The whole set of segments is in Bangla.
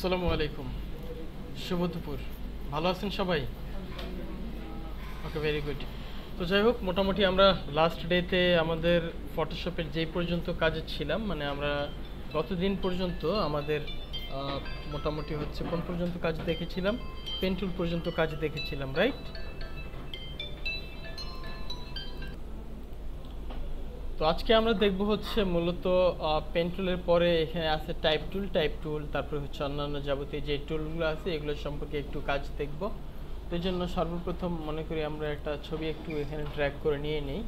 আসসালামু আলাইকুম, শুভ দুপুর। ভালো আছেন সবাই? ওকে, ভেরি গুড। তো যাই হোক, মোটামুটি আমরা লাস্ট ডেতে আমাদের ফটোশপের যেই পর্যন্ত কাজে ছিলাম, মানে আমরা গতদিন পর্যন্ত আমাদের মোটামুটি হচ্ছে কোন পর্যন্ত কাজ দেখেছিলাম, পেন টুল পর্যন্ত কাজ দেখেছিলাম, রাইট? তো আজকে আমরা দেখব হচ্ছে মূলত পেন টুলের পরে এখানে আছে টাইপ টুল, তারপরে হচ্ছে অন্যান্য যাবতীয় যে টুলগুলো আছে এগুলো সম্পর্কে একটু কাজ দেখব। তো এই জন্য সর্বপ্রথম মনে করি আমরা একটা ছবি একটু এখানে ড্র্যাগ করে নিয়ে নিই।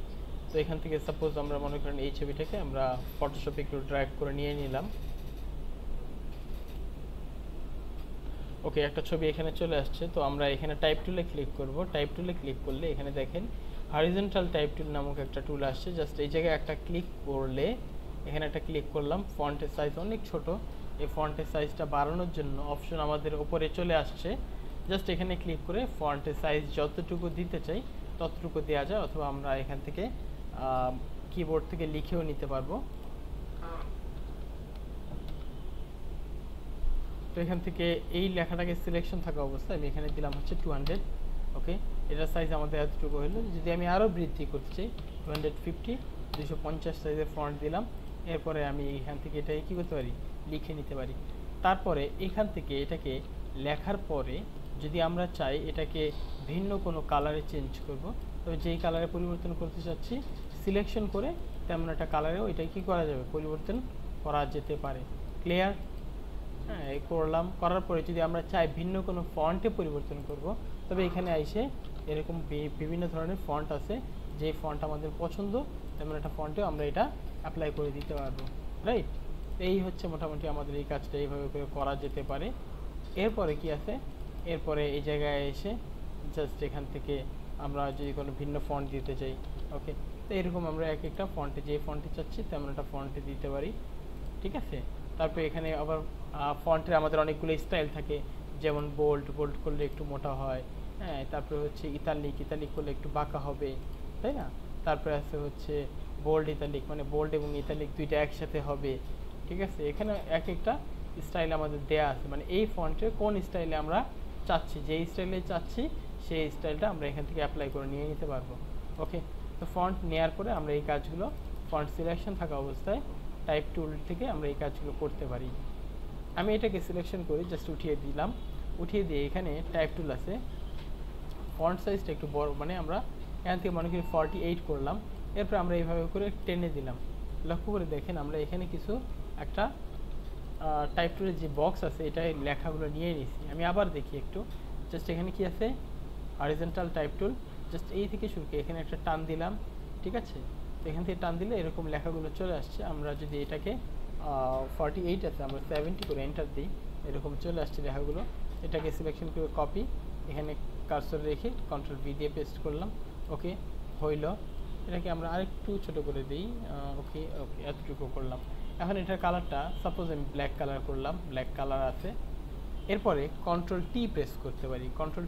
তো এখান থেকে সাপোজ আমরা মনে করেন এই ছবিটাকে আমরা ফটোশপে একটু ড্র্যাগ করে নিয়ে নিলাম। ওকে, একটা ছবি এখানে চলে আসছে। তো আমরা এখানে টাইপ টুলে ক্লিক করব। টাইপ টুলে ক্লিক করলে এখানে দেখেন হরিজন্টাল টাইপ টুল নামক একটা টুল আসছে। জাস্ট এই জায়গায় একটা ক্লিক করলে এখানে একটা ক্লিক করলাম। ফন্টের সাইজ অনেক ছোট, এই ফন্টের সাইজটা বাড়ানোর জন্য অপশন আমাদের উপরে চলে আসছে। জাস্ট এখানে ক্লিক করে ফন্টের সাইজ যতটুকু দিতে চাই ততটুকু দেওয়া যায়, অথবা আমরা এখান থেকে কিবোর্ড থেকে লিখেও নিতে পারবো। তো এখান থেকে এই লেখাটাকে সিলেকশন থাকা অবস্থায় আমি এখানে দিলাম হচ্ছে 200। ওকে, এটার সাইজ আমাদের এতটুকু হলো। যদি আমি আরও বৃদ্ধি করতে চাই 250, 250 সাইজের ফন্ট দিলাম। এরপরে আমি এখান থেকে এটাকে কী করতে পারি, লিখে নিতে পারি। তারপরে এখান থেকে এটাকে লেখার পরে যদি আমরা চাই এটাকে ভিন্ন কোনো কালারে চেঞ্জ করব, তবে যেই কালারে পরিবর্তন করতে চাচ্ছি সিলেকশন করে তেমন একটা কালারেও এটা কী করা যাবে, পরিবর্তন করা যেতে পারে। ক্লিয়ার? হ্যাঁ, এই করলাম। করার পরে যদি আমরা চাই ভিন্ন কোনো ফন্টে পরিবর্তন করব, তবে এখানে এসে এরকম বিভিন্ন ধরনের ফন্ট আছে, যে ফন্ট আমাদের পছন্দ তেমন একটা ফন্টে আমরা এটা অ্যাপ্লাই করে দিতে পারবো, রাইট? এই হচ্ছে মোটামুটি আমাদের এই কাজটা এইভাবে করে করা যেতে পারে। এরপরে কি আছে, এরপরে এই জায়গায় এসে জাস্ট এখান থেকে আমরা যদি কোনো ভিন্ন ফন্ট দিতে চাই, ওকে, তো এরকম আমরা এক একটা ফন্টে যে ফন্টে চাচ্ছি তেমন একটা ফন্টে দিতে পারি, ঠিক আছে? তারপরে এখানে আবার ফন্টের আমাদের অনেকগুলো স্টাইল থাকে, যেমন বোল্ড করলে একটু মোটা হয়, হ্যাঁ, তারপরে হচ্ছে ইতালিক করলে একটু বাঁকা হবে, তাই না? তারপরে আছে হচ্ছে বোল্ড ইতালিক, মানে বোল্ড এবং ইতালিক দুইটা একসাথে হবে, ঠিক আছে? এখানে এক একটা স্টাইল আমাদের দেয়া আছে, মানে এই ফন্টের কোন স্টাইলে আমরা চাচ্ছি, যেই স্টাইলে চাচ্ছি সেই স্টাইলটা আমরা এখান থেকে অ্যাপ্লাই করে নিয়ে নিতে পারবো। ওকে, তো ফন্ট নেওয়ার পরে আমরা এই কাজগুলো ফন্ট সিলেকশন থাকা অবস্থায় টাইপ টুল থেকে আমরা এই কাজগুলো করতে পারি। আমি এটাকে সিলেকশন করে জাস্ট উঠিয়ে দিলাম। উঠিয়ে দিয়ে এখানে টাইপ টুল আছে, ফন্ট সাইজটা একটু বড়, মানে আমরা এখান থেকে মনে করি 48 করলাম। এরপর আমরা এইভাবে করে টেনে দিলাম। লক্ষ্য করে দেখেন আমরা এখানে কিছু একটা টাইপ টুলের যে বক্স আছে এটাই লেখাগুলো নিয়ে নিয়েছি। আমি আবার দেখি একটু, জাস্ট এখানে কি আছে, হরিজন্টাল টাইপ টুল, জাস্ট এই থেকে শুরু করে এখানে একটা টান দিলাম, ঠিক আছে? তো এখান থেকে টান দিলে এরকম লেখাগুলো চলে আসছে। আমরা যদি এটাকে 48 আছে, আমরা 70 করে এন্টার দিই, এরকম চলে আসছে লেখাগুলো। এটাকে সিলেকশন করে কপি, এখানে কার্সর রেখে কন্ট্রোল ভি দিয়ে পেস্ট করলাম। ওকে, হইল। এটাকে আমরা আরেকটু ছোট করে দিই। ওকে ওকে, এতটুকু করলাম। এখন এটার কালারটা সাপোজ আমি ব্ল্যাক কালার করলাম, ব্ল্যাক কালার আছে। এরপরে কন্ট্রোল টি প্রেস করতে পারি। কন্ট্রোল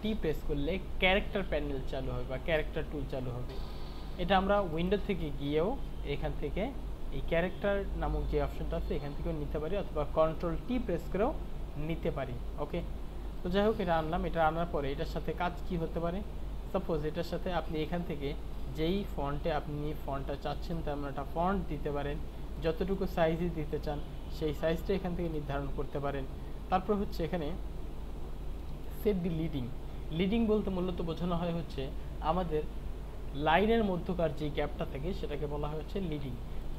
টি প্রেস করলে ক্যারেক্টার প্যানেল চালু হবে বা ক্যারেক্টার টুল চালু হবে। এটা আমরা উইন্ডো থেকে গিয়েও এখান থেকে এই ক্যারেক্টার নামক যে অপশনটা আছে এখান থেকেও নিতে পারি, অথবা কন্ট্রোল টি প্রেস করেও নিতে পারি। ওকে, তো যাই হোক, এটা আনলাম। এটা আনার পরে এটার সাথে কাজ কি হতে পারে, সাপোজ এটার সাথে আপনি এখান থেকে যেই ফন্টে আপনি ফন্টটা চাচ্ছেন তেমন একটা ফন্ট দিতে পারেন, যতটুকু সাইজই দিতে চান সেই সাইজটা এখান থেকে নির্ধারণ করতে পারেন। তারপর হচ্ছে এখানে সেট দি লিডিং বলতে মূলত বোঝানো হয় হচ্ছে আমাদের লাইনের মধ্যকার যে গ্যাপটা থাকে সেটাকে বলা হয় হচ্ছে লিডিং।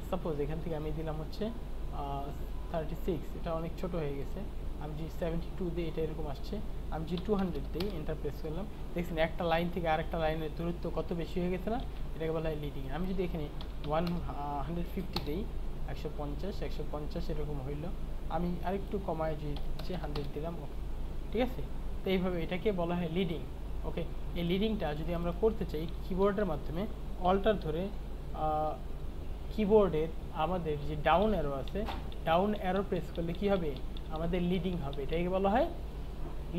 সাপোজ এখান থেকে আমি দিলাম হচ্ছে 36, এটা অনেক ছোট হয়ে গেছে। আমি যদি 72 দিই, এটা এরকম আসছে। আমি যদি 200 দিই, এন্টার প্রেস করলাম, দেখছেন একটা লাইন থেকে আরেকটা লাইনের দূরত্ব কত বেশি হয়ে গেছে না, এটাকে বলা হয় লিডিং। আমি যদি এখানে 150 দিই, 150 এরকম হইল। আমি আরেকটু কমায় যদি 100 দিলাম, ওকে, ঠিক আছে? তো এইভাবে এটাকে বলা হয় লিডিং। ওকে, এই লিডিংটা যদি আমরা করতে চাই কিবোর্ডের মাধ্যমে অল্টার ধরে কিবোর্ডের আমাদের যে ডাউন অ্যারো আছে, ডাউন অ্যারো প্রেস করলে কি হবে, আমাদের লিডিং হবে। এটাকে বলা হয়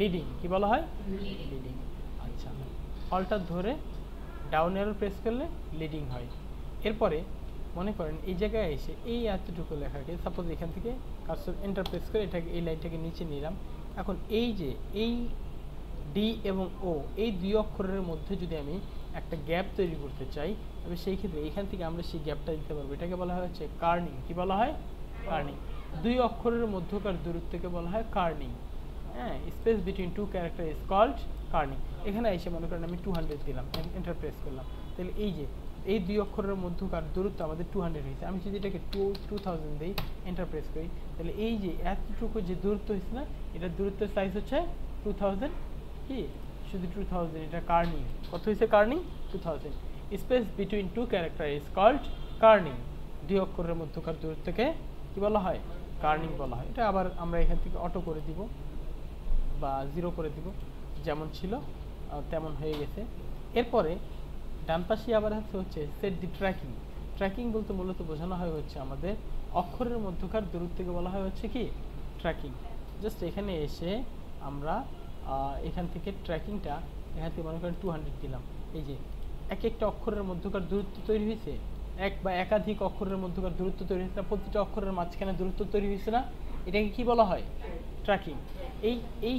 লিডিং। কি বলা হয়? লিডিং। আচ্ছা, অল্টার ধরে ডাউন অ্যারো প্রেস করলে লিডিং হয়। এরপরে মনে করেন এই জায়গায় এসে এই এতটুকু লেখাকে সাপোজ এখান থেকে কার্সর এন্টার প্রেস করে এটাকে এই লাইনটাকে নিচে নিলাম। এখন এই যে এই ডি এবং ও এই দুই অক্ষরের মধ্যে যদি আমি একটা গ্যাপ তৈরি করতে চাই, তবে সেই ক্ষেত্রে এখান থেকে আমরা সেই গ্যাপটা দিতে পারবো। এটাকে বলা হয় হচ্ছে কার্নিং। কি বলা হয়? কার্নিং। দুই অক্ষরের মধ্যকার দূরত্বকে বলা হয় কার্নিং। হ্যাঁ, space between two character is called kerning. এখানে এসে মনে করেন আমি 200 দিলাম, এন্টার প্রেস করলাম, তাহলে এই যে এই দুই অক্ষরের মধ্যকার দূরত্ব আমাদের 200 হয়েছে। আমি যদি এটাকে 2000 দিই, এন্টার প্রেস করি, তাহলে এই যে এতটুকু যে দূরত্ব হয়েছে না, এটার দূরত্বের সাইজ হচ্ছে 2000। কি শুধু 2000? এটা কার্নিং। কত হয়েছে kerning? 2000। Space between two character is called kerning. দুই অক্ষরের মধ্যকার দূরত্বকে কি বলা হয়? কার্নিং বলা হয়। এটা আবার আমরা এখান থেকে অটো করে দিব বা 0 করে দিব, যেমন ছিল তেমন হয়ে গেছে। এরপরে ডান পাশে আবার হচ্ছে সেট দি ট্র্যাকিং। ট্র্যাকিং বলতে মূলত বোঝানো হয় হচ্ছে আমাদের অক্ষরের মধ্যকার দূরত্বকে বলা হয় হচ্ছে কি ট্র্যাকিং। জাস্ট এখানে এসে আমরা এখান থেকে ট্র্যাকিংটা এখান থেকে মনে করেন 200 দিলাম। এই যে এক একটা অক্ষরের মধ্যকার দূরত্ব তৈরি হয়েছে, এক বা একাধিক অক্ষরের মধ্যকার দূরত্ব তৈরি হয়েছে না, প্রতিটা অক্ষরের মাঝখানে দূরত্ব তৈরি হয়েছে না, এটাকে কি বলা হয়? ট্র্যাকিং। এই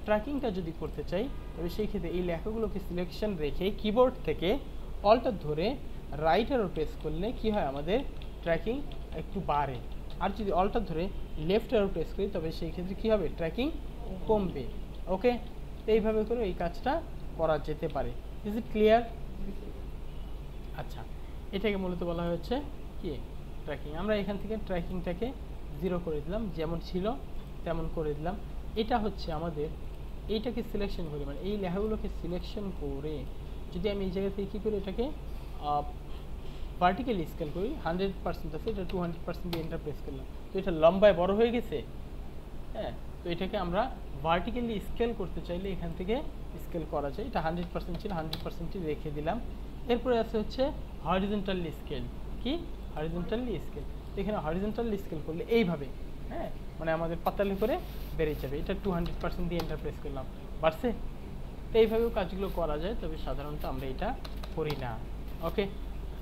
ট্র্যাকিংটা যদি করতে চাই, তবে সেই ক্ষেত্রে এই লেখাগুলোকে সিলেকশন রেখে কিবোর্ড থেকে অল্টার ধরে রাইট অ্যারো প্রেস করলে কি হয়? আমাদের ট্র্যাকিং একটু বাড়ে। আর যদি অল্টার ধরে লেফট অ্যারো প্রেস করি, তবে সেই ক্ষেত্রে কী হবে? ট্র্যাকিং কমবে। ওকে, তো এইভাবে করে এই কাজটা করা যেতে পারে। Is it clear? আচ্ছা, এটাকে মূলত বলা হচ্ছে কি ট্র্যাকিং। আমরা এখান থেকে ট্র্যাকিংটাকে 0 করে দিলাম, যেমন ছিল তেমন করে দিলাম। এটা হচ্ছে আমাদের এইটাকে সিলেকশন করি, মানে এই লেখাগুলোকে সিলেকশন করে যদি আমি এই জায়গা থেকে কী করি, এটাকে ভার্টিক্যালি স্কেল করি, 100% আছে, এটা 200% দিয়ে এন্টার প্রেস করলাম, তো এটা লম্বায় বড় হয়ে গেছে। হ্যাঁ, তো এটাকে আমরা ভার্টিক্যালি স্কেল করতে চাইলে এখান থেকে স্কেল করা যায়। এটা 100% ছিল, 100%ই রেখে দিলাম। এরপরে আছে হচ্ছে হরিজন্টালি স্কেল। কি হরিজন্টালি স্কেল? এখানে হরিজন্টালি স্কেল করলে এইভাবে, হ্যাঁ, মানে আমাদের পাতালে করে বেড়ে যাবে। এটা 200% দিয়ে এন্টার প্রেস করলাম, বাড়ছে। তো এইভাবেও কাজগুলো করা যায়, তবে সাধারণত আমরা এটা করি না। ওকে,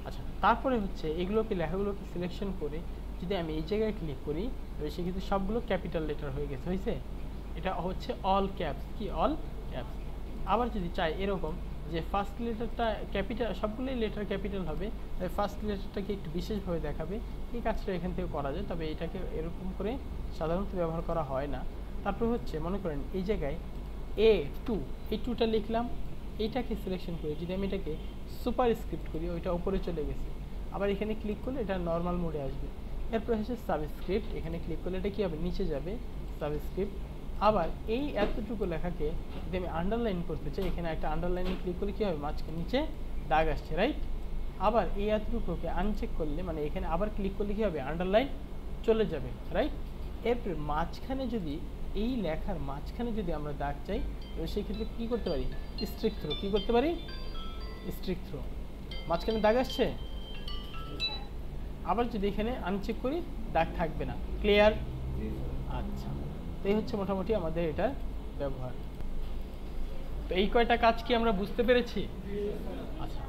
আচ্ছা, তারপরে হচ্ছে এগুলোকে লেখাগুলোকে সিলেকশন করে যদি আমি এই জায়গায় ক্লিক করি, তবে সেক্ষেত্রে সবগুলো ক্যাপিটাল লেটার হয়ে গেছে, হয়েছে। এটা হচ্ছে অল ক্যাপস। কি অল ক্যাপস? আবার যদি চাই এরকম যে ফার্স্ট লেটারটা ক্যাপিটাল, সবগুলোই লেটার ক্যাপিটাল হবে, তাই ফার্স্ট লেটারটাকে একটু বিশেষভাবে দেখাবে, এই কাজটা এখান থেকে করা যায়, তবে এটাকে এরকম করে সাধারণত ব্যবহার করা হয় না। তারপর হচ্ছে মনে করেন এই জায়গায় A2, এই 2টা লিখলাম, এইটাকে সিলেকশন করে যদি আমি এটাকে সুপার স্ক্রিপ্ট করি, ওইটা উপরে চলে গেছে। আবার এখানে ক্লিক করলে এটা নর্মাল মোডে আসবে। এরপর হচ্ছে সাবস্ক্রিপ্ট, এখানে ক্লিক করলে এটা কী হবে? নিচে যাবে, সাবস্ক্রিপ্ট। আবার এই এতটুকু লেখাকে যদি আমি আন্ডারলাইন করতে চাই, এখানে একটা আন্ডারলাইনে ক্লিক করলে কী হবে? মাঝখানে নিচে দাগ আসছে, রাইট। আবার এই এতটুকুকে আনচেক করলে, মানে এখানে আবার ক্লিক করলে কী হবে? আন্ডারলাইন চলে যাবে, রাইট। এরপর মাঝখানে যদি এই লেখার মাঝখানে যদি আমরা দাগ চাই, তবে সেই ক্ষেত্রে কী করতে পারি? Streak throw. কী করতে পারি? Streak throw. মাঝখানে দাগ আসছে, আবার যদি এখানে আনচেক করি, দাগ থাকবে না। ক্লিয়ার? আচ্ছা, তো এই হচ্ছে মোটামুটি আমাদের এটার ব্যবহার। তো এই কয়টা কাজ কি আমরা বুঝতে পেরেছি? আচ্ছা,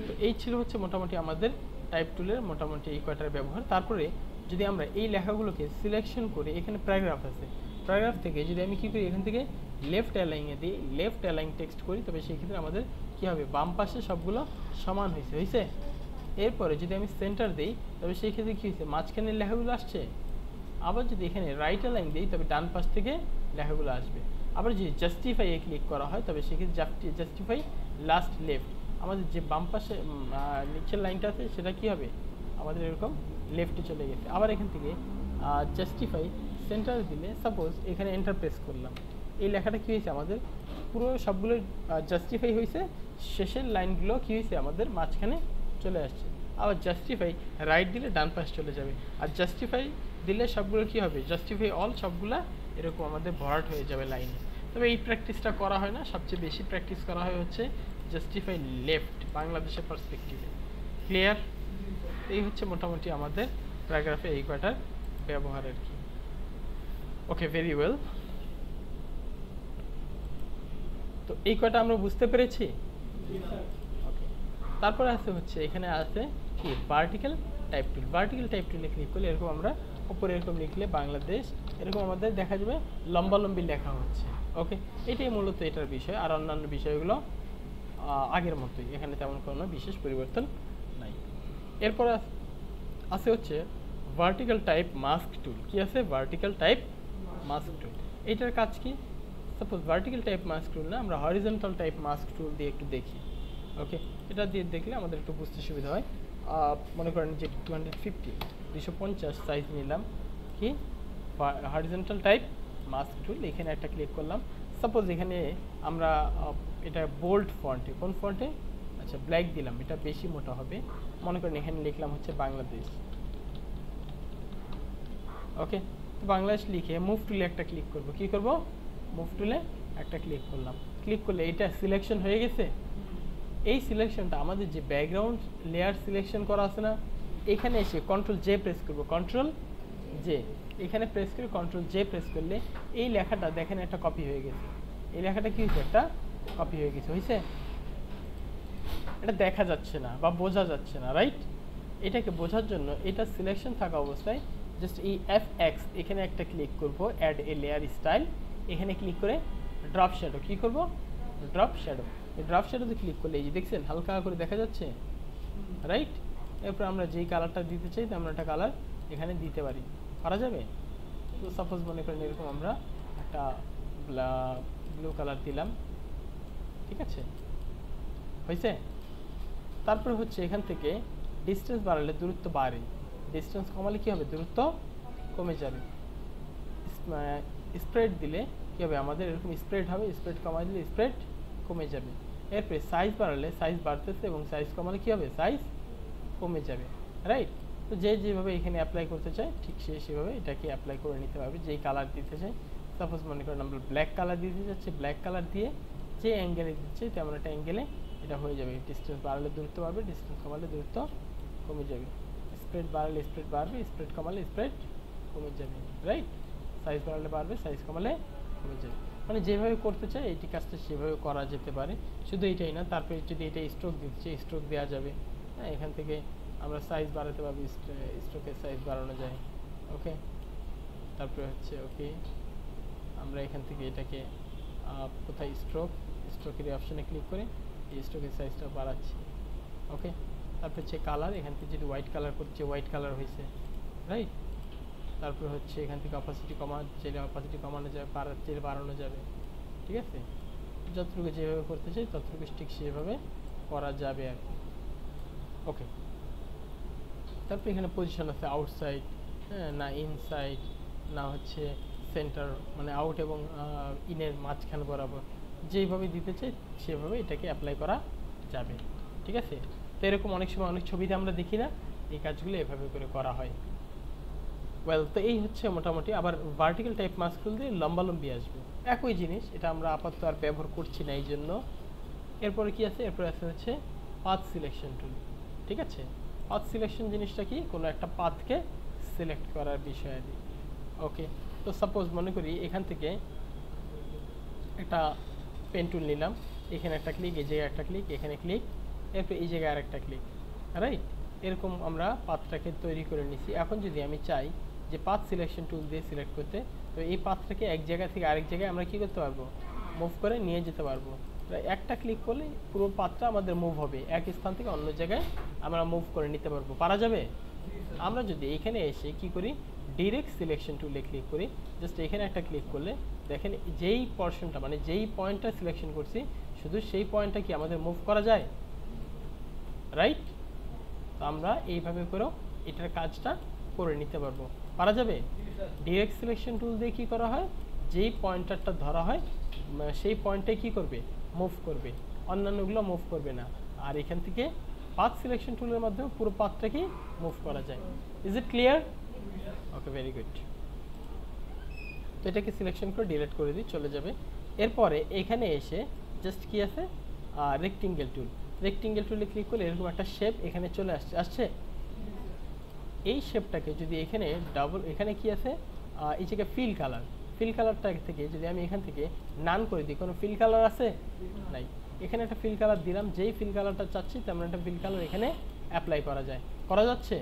তো এই ছিল হচ্ছে মোটামুটি আমাদের টাইপ টুলের মোটামুটি এই কয়টার ব্যবহার। তারপরে যদি আমরা এই লেখাগুলোকে সিলেকশন করে, এখানে প্যারাগ্রাফ আছে, প্যারাগ্রাফ থেকে যদি আমি কী করি, এখান থেকে লেফট অ্যালাইনে দিই, লেফট অ্যালাইন টেক্সট করি, তবে সেই ক্ষেত্রে আমাদের কী হবে? বাম পাশে সবগুলো সমান হয়েছে। এরপরে যদি আমি সেন্টার দিই, তবে সেই ক্ষেত্রে কী হয়েছে? মাঝখানের লেখাগুলো আসছে। আবার যদি এখানে রাইট অ্যালাইন দিই, তবে ডান পাশ থেকে লেখাগুলো আসবে। আবার যদি জাস্টিফাইয়ে ক্লিক করা হয়, তবে সেক্ষেত্রে জাস্টিফাই লাস্ট লেফট, আমাদের যে বাম পাশে নিচের লাইনটা আছে সেটা কী হবে? আমাদের এরকম লেফটে চলে গেছে। আবার এখান থেকে জাস্টিফাই সেন্টার দিলে, সাপোজ এখানে এন্টার প্রেস করলাম, এই লেখাটা কী হয়েছে? আমাদের পুরো সবগুলো জাস্টিফাই হয়েছে, শেষের লাইনগুলো কী হয়েছে? আমাদের মাঝখানে চলে আসছে। আবার জাস্টিফাই রাইট দিলে ডান পাশ চলে যাবে, আর জাস্টিফাই দিলে সবগুলো কী হবে? জাস্টিফাই অল, সবগুলা এরকম আমাদের ভরাট হয়ে যাবে লাইনে। তবে এই প্র্যাকটিসটা করা হয় না, সবচেয়ে বেশি প্র্যাকটিস করা হয় হচ্ছে জাস্টিফাই লেফট, বাংলাদেশের পার্সপেক্টিভে। ক্লিয়ার? এই হচ্ছে মোটামুটি আমাদের প্যারাগ্রাফে এই কয়টার ব্যবহার আর কি। ওকে, ভেরি ওয়েল। তো এই কয়টা আমরা বুঝতে পেরেছি। ওকে, তারপরে আছে হচ্ছে এখানে আছে কি? ভার্টিক্যাল টাইপ টুল, ভার্টিক্যাল টাইপ টুলে ক্লিক করলে এরকম আমরা উপরে এরকম লিখলে বাংলাদেশ এরকম আমাদের দেখা যাবে লম্বালম্বি লেখা হচ্ছে। ওকে, এটাই মূলত এটার বিষয়। আর অন্যান্য বিষয়গুলো আগের মতোই, এখানে তেমন কোনো বিশেষ পরিবর্তন নাই। এরপর আছে হচ্ছে ভার্টিক্যাল টাইপ মাস্ক টুল। কি আছে? ভার্টিক্যাল টাইপ মাস্ক টুল। এইটার কাজ কি? সাপোজ ভার্টিক্যাল টাইপ মাস্ক টুল না, আমরা হরিজন্টাল টাইপ মাস্ক টুল দিয়ে একটু দেখি। ওকে, এটা দিয়ে দেখলে আমাদের একটু বুঝতে সুবিধা হয়। মনে করেন যে 250 সাইজ নিলাম, কি হরিজন্টাল টাইপ মাস্ক টুল, এখানে একটা ক্লিক করলাম। সাপোজ এখানে আমরা এটা বোল্ড ফন্টে, কোন ফন্টে? আচ্ছা, ব্ল্যাক দিলাম, এটা বেশি মোটা হবে। মনে করেন এখানে লিখলাম হচ্ছে বাংলাদেশ। ওকে, তো বাংলাদেশ লিখে মুভ টুলে একটা ক্লিক করব। কি করব? মুভ টুলে একটা ক্লিক করলাম। ক্লিক করলে এটা সিলেকশন হয়ে গেছে। এই সিলেকশনটা আমাদের যে ব্যাকগ্রাউন্ড লেয়ার সিলেকশন করা আছে না, এখানে এসে কন্ট্রোল জে প্রেস করব। কন্ট্রোল জে এখানে প্রেস করে কন্ট্রোল জে প্রেস করলে এই লেখাটা দেখেন একটা কপি হয়ে গেছে। এই লেখাটা কি হয়েছে? একটা কপি হয়ে গেছে। হয়েছে? এটা দেখা যাচ্ছে না বা বোঝা যাচ্ছে না, রাইট? এটাকে বোঝার জন্য এটা সিলেকশন থাকা অবস্থায় জাস্ট এই F(x) এখানে একটা ক্লিক করব, অ্যাড এ লেয়ার স্টাইল, এখানে ক্লিক করে ড্রপ শ্যাডো। কি করব? Drop shadow. এই ড্রপ শ্যাডোতে ক্লিক করলে এই যে দেখছেন হালকা করে দেখা যাচ্ছে, রাইট? এরপর আমরা যেই কালারটা দিতে চাই আমরা একটা কালার এখানে দিতে পারি। পারা যাবে? তো সাপোজ মনে করেন এরকম আমরা একটা ব্লু কালার দিলাম। ঠিক আছে? হয়েছে? তারপর হচ্ছে এখান থেকে ডিস্টেন্স বাড়ালে দূরত্ব বাড়ে, ডিস্টেন্স কমালে কি হবে? দূরত্ব কমে যাবে। স্প্রেড দিলে কি হবে? আমাদের এরকম স্প্রেড হবে, স্প্রেড কমাই দিলে স্প্রেড কমে যাবে। এরপরে সাইজ বাড়ালে সাইজ বাড়তেছে এবং সাইজ কমালে কি হবে? সাইজ কমে যাবে, রাইট? তো যে যেভাবে এখানে অ্যাপ্লাই করতে চায় ঠিক সেভাবে এটাকে অ্যাপ্লাই করে নিতে হবে। যেই কালার দিতে চাই, সাপোজ মনে করেন আমরা ব্ল্যাক কালার দিতে যাচ্ছি, ব্ল্যাক কালার দিয়ে যে অ্যাঙ্গেলে দিচ্ছে তেমন একটা অ্যাঙ্গেলে এটা হয়ে যাবে। ডিস্টেন্স বাড়ালে দূরত্ব বাড়বে, ডিস্টেন্স কমালে দূরত্ব কমে যাবে। স্প্রেড বাড়ালে স্প্রেড বাড়বে, স্প্রেড কমালে স্প্রেড কমে যাবে, রাইট? সাইজ বাড়ালে বাড়বে, সাইজ কমালে কমে যাবে। মানে যেভাবে করতে চাই এইটি কাজটা সেভাবে করা যেতে পারে। শুধু এটাই না, তারপরে যদি এটা স্ট্রোক দিচ্ছে স্ট্রোক দেওয়া যাবে। হ্যাঁ, এখান থেকে আমরা সাইজ বাড়াতে পারবো, স্ট্রোকের সাইজ বাড়ানো যায়। ওকে, তারপরে হচ্ছে ওকে আমরা এখান থেকে এটাকে কোথায় স্ট্রোকের অপশানে ক্লিক করে এই স্ট্রোকের সাইজটা বাড়াচ্ছি। ওকে, তারপর হচ্ছে কালার, এখান থেকে যদি হোয়াইট কালার করছে হোয়াইট কালার হয়েছে, রাইট? তারপর হচ্ছে এখান থেকে অপাসিটি চাইলে অপাসিটি কমানো যাবে, চাইলে বাড়ানো যাবে। ঠিক আছে? যতটুকু যেভাবে করতে চাই ততটুকু ঠিক সেভাবে করা যাবে আর কি। ওকে, তারপর এখানে পজিশন আছে আউটসাইড, হ্যাঁ, না ইনসাইড, না হচ্ছে সেন্টার, মানে আউট এবং ইনের মাঝখান বরাবর। যেইভাবে দিতে চাই সেভাবে এটাকে অ্যাপ্লাই করা যাবে। ঠিক আছে? তো এরকম অনেক সময় অনেক ছবিতে আমরা দেখি না, এই কাজগুলো এভাবে করে করা হয়। ওয়েল, তো এই হচ্ছে মোটামুটি। আবার ভার্টিক্যাল টাইপ মাস্ক টুল দিয়ে লম্বালম্বি আসবে, একই জিনিস। এটা আমরা আপাতত আর ব্যবহার করছি না এই জন্য। এরপরে কি আছে? এরপরে আছে হচ্ছে পাথ সিলেকশন টুল। ঠিক আছে? পাথ সিলেকশন জিনিসটা কি? কোনো একটা পাথকে সিলেক্ট করার বিষয় আর কি। ওকে, তো সাপোজ মনে করি এখান থেকে একটা পেন টুল নিলাম, এখানে একটা ক্লিক, এই জায়গায় একটা ক্লিক, এখানে ক্লিক, এরপর এই জায়গায় আরেকটা ক্লিক, রাইট? এরকম আমরা পাথটাকে তৈরি করে নিছি। এখন যদি আমি চাই যে পাথ সিলেকশন টুল দিয়ে সিলেক্ট করতে, তো এই পাথটাকে এক জায়গা থেকে আরেক জায়গায় আমরা কি করতে পারবো? মুভ করে নিয়ে যেতে পারবো। একটা ক্লিক করলে পুরো পাথটা আমাদের মুভ হবে, এক স্থান থেকে অন্য জায়গায় আমরা মুভ করে নিতে পারবো। পারা যাবে? আমরা যদি এখানে এসে কি করি, ডিরেক্ট সিলেকশন টুলে ক্লিক করি, জাস্ট এখানে একটা ক্লিক করলে দেখেন যেই পোরশনটা মানে যেই পয়েন্টটা সিলেকশন করছি শুধু সেই পয়েন্টটা কি আমাদের মুভ করা যায়, রাইট? তো আমরা এইভাবে করেও এটার কাজটা করে নিতে পারবো। পারা যাবে? ডিরেক্ট সিলেকশন টুল দিয়ে কী করা হয়, যেই পয়েন্টারটা ধরা হয় সেই পয়েন্টে কি করবে? মুভ করবে, অন্যান্যগুলো মুভ করবে না। আর এখান থেকে পাথ সিলেকশন টুলের মাধ্যমে পুরো পাথটাকে মুভ করা যায়। Is it clear? Okay, very good. তো এটাকে সিলেকশন করে ডিলিট করে দিই, চলে যাবে। এরপরে এখানে এসে জাস্ট কি আছে, রেক্টেঙ্গেল টুল। রেক্টেঙ্গেল টুলে ক্লিক করলে এরকম একটা শেপ এখানে চলে আসছে। এই শেপটাকে যদি এখানে এখানে কি আছে, এই জায়গায় ফিল কালারটা থেকে যদি আমি এখান থেকে নান করে দিই, কোনো ফিল কালার আছে? নাই। এখানে একটা ফিল কালার দিলাম, যেই ফিল কালারটা চাচ্ছি তেমন একটা ফিল কালার এখানে অ্যাপ্লাই করা যায়। করা যাচ্ছে?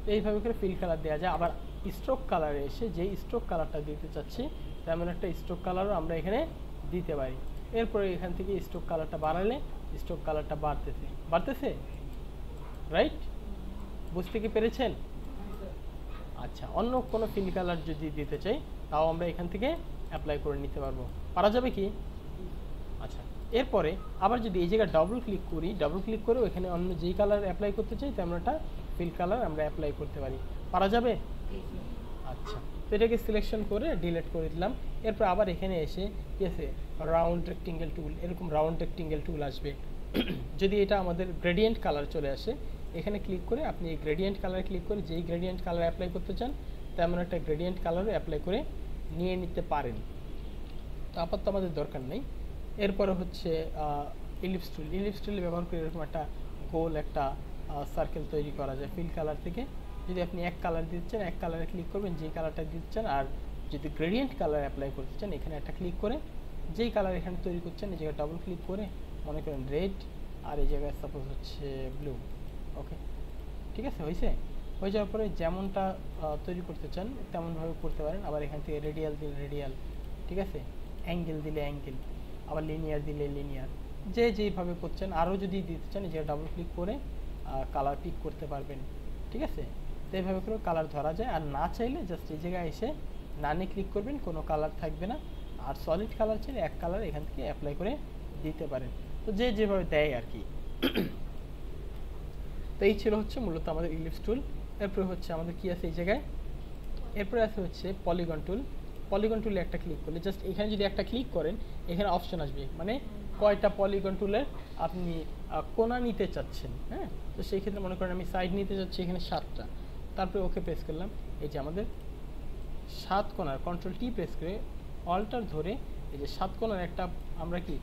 তো এইভাবে করে ফিল কালার দেওয়া যায়। আবার স্ট্রোক কালারে এসে যেই স্ট্রোক কালারটা দিতে চাচ্ছি তেমন একটা স্ট্রোক কালারও আমরা এখানে দিতে পারি। এরপরে এখান থেকে স্ট্রোক কালারটা বাড়ালে স্ট্রোক কালারটা বাড়তেছে, রাইট? বুঝতে কি পেরেছেন? আচ্ছা, অন্য কোনো ফিল কালার যদি দিতে চাই তাও আমরা এখান থেকে অ্যাপ্লাই করে নিতে পারবো। পারা যাবে কি? আচ্ছা, এরপরে আবার যদি এই জায়গায় ডাবল ক্লিক করি, ডাবল ক্লিক করে এখানে অন্য যেই কালার অ্যাপ্লাই করতে চাই তেমন একটা ফিল কালার আমরা অ্যাপ্লাই করতে পারি। পারা যাবে? আচ্ছা, তো এটাকে সিলেকশন করে ডিলিট করে দিলাম। এরপর আবার এখানে এসে কি আছে, রাউন্ড রেক্টেঙ্গেল টুল, এরকম রাউন্ড রেক্টেঙ্গেল টুল আসবে। যদি এটা আমাদের গ্রেডিয়েন্ট কালার চলে আসে, এখানে ক্লিক করে আপনি এই গ্রেডিয়েন্ট কালার ক্লিক করে যেই গ্রেডিয়েন্ট কালার অ্যাপ্লাই করতে চান তেমন একটা গ্রেডিয়েন্ট কালারও অ্যাপ্লাই করে নিয়ে নিতে পারেন। তো আপাতত আমাদের দরকার নেই। এরপরে হচ্ছে ইলিপস টুল। ইলিপস টুল ব্যবহার করে এরকম একটা গোল একটা সার্কেল তৈরি করা যায় ফিল কালার থেকে। যদি আপনি এক কালার দিচ্ছেন, এক কালারে ক্লিক করবেন যেই কালারটা দিচ্ছেন, আর যদি গ্রেডিয়েন্ট কালার অ্যাপ্লাই করতে চান এখানে একটা ক্লিক করে যেই কালার এখানে তৈরি করছেন এই জায়গায় ডাবল ক্লিক করে মনে করেন রেড, আর এই জায়গায় সাপোজ হচ্ছে ব্লু। ওকে, ঠিক আছে, হয়ে যাওয়ার পরে যেমনটা তৈরি করতে চান তেমনভাবে করতে পারেন। আবার এখান থেকে রেডিয়াল দিলে রেডিয়াল, ঠিক আছে, অ্যাঙ্গেল দিলে অ্যাঙ্গেল, আবার লিনিয়ার দিলে লিনিয়ার, যেইভাবে করছেন। আরও যদি দিতে চান এই জায়গায় ডাবল ক্লিক করে কালার পিক করতে পারবেন, ঠিক আছে। তো এইভাবে করে কালার ধরা যায়। আর না চাইলে জাস্ট এই জায়গায় এসে নানে ক্লিক করবেন, কোনো কালার থাকবে না। আর সলিড কালার চাইলে এক কালার এখান থেকে অ্যাপ্লাই করে দিতে পারেন। তো যেভাবে দেয় আর কি। তো এই ছিল হচ্ছে মূলত আমাদের ইলিপস টুল। এরপরে হচ্ছে আমাদের কি আছে এই জায়গায়, এরপরে আছে হচ্ছে পলিগন টুল। পলিগন টুলে একটা ক্লিক করলে জাস্ট এখানে যদি একটা ক্লিক করেন এখানে অপশন আসবে, মানে কয়টা পলিগন টুলের আপনি কোণা নিতে চাচ্ছেন। হ্যাঁ, তো সেই ক্ষেত্রে মনে করেন আমি সাইড নিতে চাচ্ছি এখানে 7টা, তারপরে ওকে প্রেস করলাম। এই যে আমাদের 7 কোণার কন্ট্রোল টি প্রেস করে অল্টার ধরে এই যে 7 কোণার একটা আমরা কি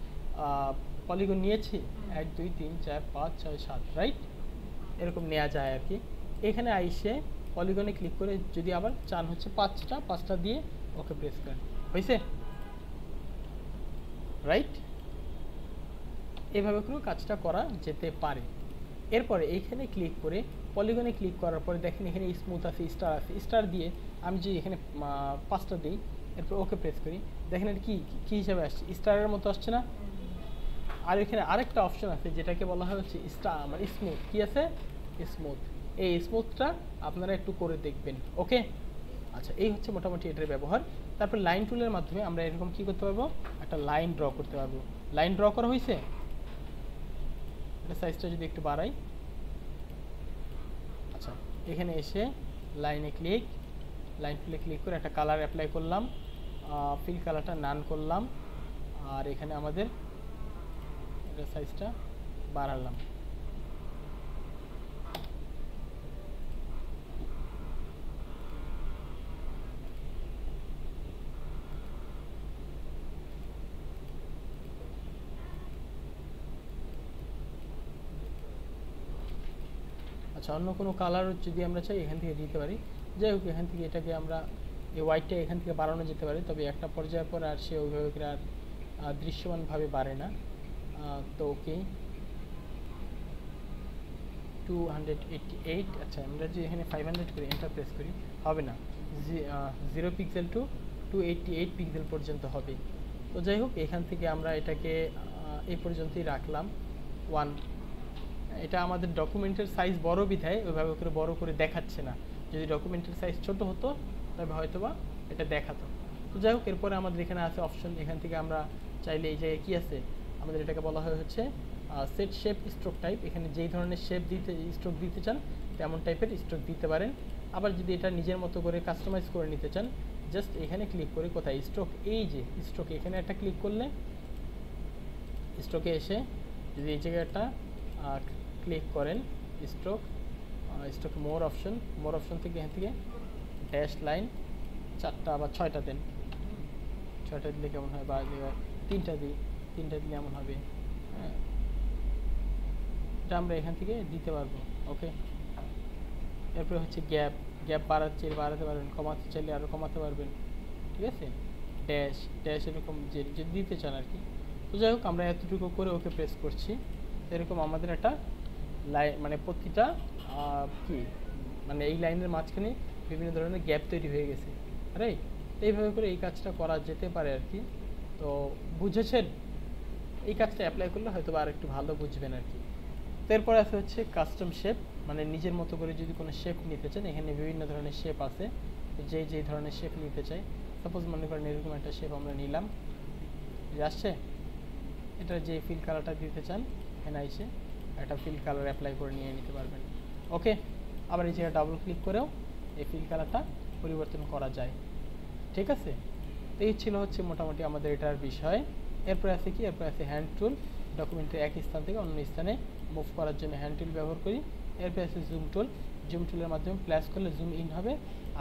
পলিগন নিয়েছি, 1 2 3 4 5 6 7, রাইট? এরকম নেওয়া যায় আর কি। এখানে আইসে পলিগনে ক্লিক করে যদি আবার চান হচ্ছে 5টা দিয়ে ওকে প্রেস করেন, হয়েছে, রাইট? এভাবে করেও কাজটা করা যেতে পারে। এরপরে এইখানে ক্লিক করে পলিগনে ক্লিক করার পরে দেখেন এখানে স্মুথ আছে, স্টার আছে। স্টার দিয়ে আমি যদি এখানে 5টা দিই, এরপর ওকে প্রেস করি, দেখেন এটা কি হিসাবে আসছে, স্টারের মতো আসছে না? আর এখানে আরেকটা অপশন আছে যেটাকে বলা হয় হচ্ছে স্টার মানে স্মুথ। কি আছে? স্মুথ। এই স্মুথটা আপনারা একটু করে দেখবেন। ওকে, আচ্ছা, এই হচ্ছে মোটামুটি এটার ব্যবহার। তারপর লাইন টুলের মাধ্যমে আমরা এরকম কি করতে পারবো, একটা লাইন ড্র করতে পারবো। লাইন ড্র করা হয়েছে, এটা সাইজটা যদি একটু বাড়াই। আচ্ছা, এখানে এসে লাইন টুলে ক্লিক করে একটা কালার অ্যাপ্লাই করলাম, ফিল কালারটা নান করলাম, আর এখানে আমাদের এটা সাইজটা বাড়ালাম। আচ্ছা, অন্য কোনো কালার যদি আমরা চাই এখান থেকে দিতে পারি। যাই হোক, এখান থেকে এটাকে আমরা এই হোয়াইটটা এখান থেকে বাড়ানো যেতে পারে, তবে একটা পর্যায়ের পর আর সে ওইভাবে করে আর দৃশ্যমানভাবে বাড়ে না। তো ওকে, 288। আচ্ছা, আমরা যদি এখানে 500 করি, এন্টার প্রেস করি, হবে না। 0 পিক্সেল টু 288 পিক্সেল পর্যন্ত হবে। তো যাই হোক, এখান থেকে আমরা এটাকে এই পর্যন্তই রাখলাম 1। এটা আমাদের ডকুমেন্টের সাইজ বড় বিধায় ওইভাবে করে বড় করে দেখাচ্ছে না। যদি ডকুমেন্টের সাইজ ছোট হতো তবে হয়তোবা এটা দেখাতো। তো যাই হোক, এরপরে আমাদের এখানে আছে অপশন। এখান থেকে আমরা চাইলে এই জায়গায় কি আছে, আমাদের এটাকে বলা হয় হচ্ছে সেট শেপ স্ট্রোক টাইপ। এখানে যেই ধরনের স্ট্রোক দিতে চান তেমন টাইপের স্ট্রোক দিতে পারেন। আবার যদি এটা নিজের মতো করে কাস্টমাইজ করে নিতে চান, জাস্ট এখানে ক্লিক করে কোথায় স্ট্রোক, এই যে স্ট্রোক, এখানে একটা ক্লিক করলে স্ট্রোকে এসে যদি এই জায়গাটা ক্লিক করেন স্ট্রোক মোর অপশন থেকে এখান থেকে ড্যাশ লাইন 4টা বা 6টা দেন। 6টা দিলে কেমন হয়, বা 3টা দিলে এমন হবে। হ্যাঁ, এটা আমরা এখান থেকে দিতে পারবো। ওকে, এরপরে হচ্ছে গ্যাপ বাড়াতে পারবেন, কমাতে চাইলে আরও কমাতে পারবেন, ঠিক আছে। ড্যাশ এরকম যে দিতে চান আর কি। তো যাই হোক, আমরা এতটুকু করে ওকে প্রেস করছি। এরকম আমাদের একটা মানে প্রতিটা কি মানে এই লাইনের মাঝখানে বিভিন্ন ধরনের গ্যাপ তৈরি হয়ে গেছে, রাইট? এইভাবে করে এই কাজটা করা যেতে পারে আর কি। তো বুঝেছেন? এই কাজটা অ্যাপ্লাই করলে হয়তো আর একটু ভালো বুঝবেন আর কি। তারপরে আছে হচ্ছে কাস্টম শেপ, মানে নিজের মতো করে যদি কোনো শেপ নিতে চান, এখানে বিভিন্ন ধরনের শেপ আছে, যেই ধরনের শেপ নিতে চাই। সাপোজ মনে করেন এরকম একটা শেপ আমরা নিলাম, যে আসছে, এটা যে ফিল কালারটা দিতে চান এখানে এসে একটা ফিল কালার অ্যাপ্লাই করে নিয়ে নিতে পারবেন। ওকে, আবার এই জায়গায় ডাবল ক্লিক করেও এই ফিল কালারটা পরিবর্তন করা যায়, ঠিক আছে? তো এই ছিল হচ্ছে মোটামুটি আমাদের এটার বিষয়। এরপরে আছে কি, এরপরে আছে হ্যান্ড টুল, ডকুমেন্টের এক স্থান থেকে অন্য স্থানে মুভ করার জন্য হ্যান্ড টুল ব্যবহার করি। এরপরে আছে জুম টুল, জুম টুলের মাধ্যমে প্লাস করলে জুম ইন হবে।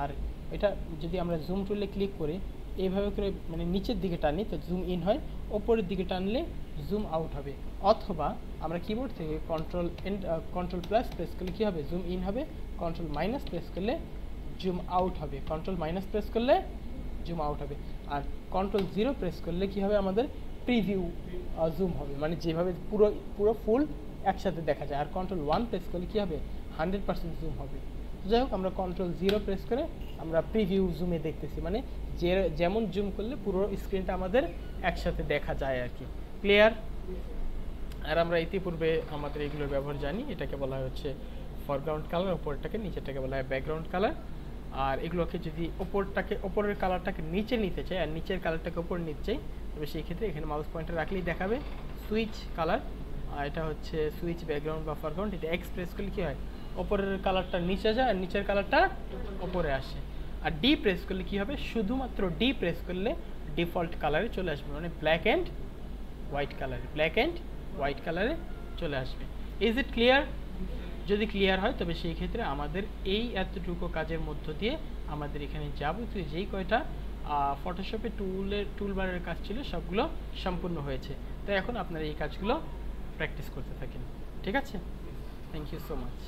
আর এটা যদি আমরা জুম টুলে ক্লিক করি এইভাবে করে মানে নিচের দিকে টানি তো জুম ইন হয়, ওপরের দিকে টানলে জুম আউট হবে। অথবা আমরা কিবোর্ড থেকে কন্ট্রোল প্লাস প্রেস করলে কী হবে, জুম ইন হবে, কন্ট্রোল মাইনাস প্রেস করলে জুম আউট হবে, কন্ট্রোল মাইনাস প্রেস করলে জুম আউট হবে। আর কন্ট্রোল 0 প্রেস করলে কী হবে, আমাদের প্রিভিউ জুম হবে, মানে যেভাবে পুরো ফুল একসাথে দেখা যায়। আর কন্ট্রোল 1 প্রেস করলে কী হবে, 100% জুম হবে। যাই হোক, আমরা কন্ট্রোল 0 প্রেস করে আমরা প্রিভিউ জুমে দেখতেছি, মানে যেমন জুম করলে পুরো স্ক্রিনটা আমাদের একসাথে দেখা যায় আর কি। ক্লিয়ার? আর আমরা ইতিপূর্বে আমাদের এগুলোর ব্যবহার জানি। এটাকে বলা হয় হচ্ছে ফরগ্রাউন্ড কালার, ওপরটাকে, নিচেরটাকে বলা হয় ব্যাকগ্রাউন্ড কালার। আর এগুলোকে যদি ওপরের কালারটাকে নিচে নিতে চাই আর নিচের কালারটাকে ওপর নিতে চাই, তবে সেই ক্ষেত্রে এখানে মাউস পয়েন্টার রাখলেই দেখাবে সুইচ কালার। আর এটা হচ্ছে সুইচ ব্যাকগ্রাউন্ড বা ফরগ্রাউন্ড। এটা এক্সপ্রেস করলে কী হয়, ওপরের কালারটা নিচে যায় আর নিচের কালারটা ওপরে আসে। আর ডি প্রেস করলে কী হবে, শুধুমাত্র ডি প্রেস করলে ডিফল্ট কালারে চলে আসবে, মানে ব্ল্যাক অ্যান্ড হোয়াইট কালারে চলে আসবে। Is it clear? যদি ক্লিয়ার হয় তবে সেই ক্ষেত্রে আমাদের এই এতটুকু কাজের মধ্য দিয়ে আমাদের এখানে যাবতীয় যেই কয়টা ফটোশপে টুলবারের কাজ ছিল সবগুলো সম্পূর্ণ হয়েছে। তো এখন আপনারা এই কাজগুলো প্র্যাকটিস করতে থাকেন, ঠিক আছে? Thank you so much.